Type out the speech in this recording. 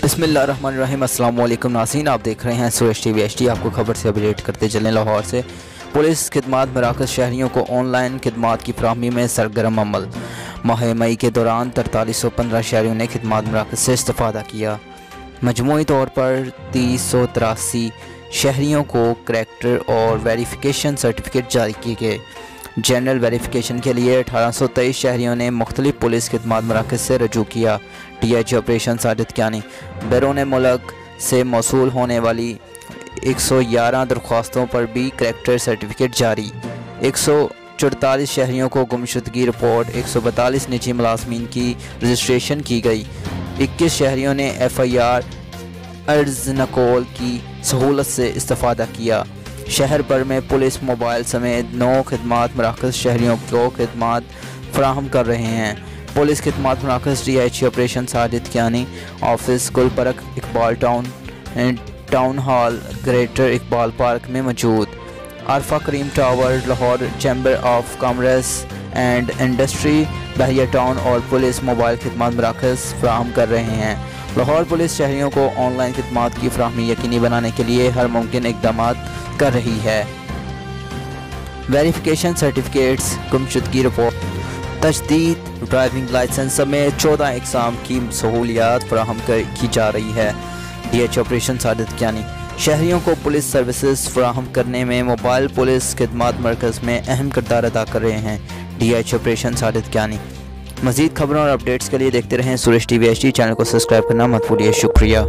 बिस्मिल्लाहिर्रहमानिर्रहीम। अस्सलाम वालेकुम नाज़रीन, आप देख रहे हैं सुरेश टीवी HD। आपको खबर से अपडेट करते चलें। लाहौर से पुलिस खिदमात मराकज़ शहरियों को ऑनलाइन खिदमात की फराहमी में सरगर्म अमल। माह मई के दौरान 4315 शहरियों ने खिदमात मराकज़ से इस्तेफ़ादा किया। मजमूई तौर पर 3083 शहरियों को करैक्टर और वेरिफिकेशन सर्टिफिकेट जारी किए गए। जनरल वेरिफिकेशन के लिए 1823 शहरियों ने मुख्तलिफ पुलिस खिदमात मराकज़ से रजू किया। DIG ऑपरेशन साजिद कियानी बैरून मुल्क से मौसूल होने वाली 111 दरख्वास्तों पर भी करैक्टर सर्टिफिकेट जारी। 144 शहरियों को गुमशुदगी रिपोर्ट, 142 निजी मुलाजमीन की रजिस्ट्रेशन की गई। 21 शहरियों ने FIR अर्ज नकोल की सहूलत से इस्तेफ़ादा किया। शहर भर में पुलिस मोबाइल समेत 9 खिदमात मराकज़ शहरियों को खिदमात फराहम कर रहे हैं। पुलिस खिदमात मराकज़ DIG operation Sajid Kiani office Gulberg Iqbal town hall greater Iqbal park में मौजूद। Arfa Karim tower Lahore chamber of commerce and industry Bahria town और पुलिस मोबाइल खिदमात मराकज़ फराहम कर रहे हैं। लाहौर पुलिस शहरियों को ऑनलाइन खिदमात की फराहमी यकीनी बनाने के लिए हर मुमकिन इक़दाम कर रही है। वेरिफिकेशन सर्टिफिकेट्स, गुमशुदगी रिपोर्ट, तजदीद ड्राइविंग लाइसेंस समेत 14 इक़साम की सहूलियात फराहम की जा रही है। DIG ऑपरेशन साजिद कियानी शहरियों को पुलिस सर्विसेज फराहम करने में मोबाइल पुलिस खिदमात मरकज़ में अहम किरदार अदा कर रहे हैं। DIG operation Sajid Kiani. मज़ीद खबरों और अपडेट्स के लिए देखते रहें सुरेश टीवी HD। चैनल को सब्सक्राइब करना मत भूलिए। शुक्रिया।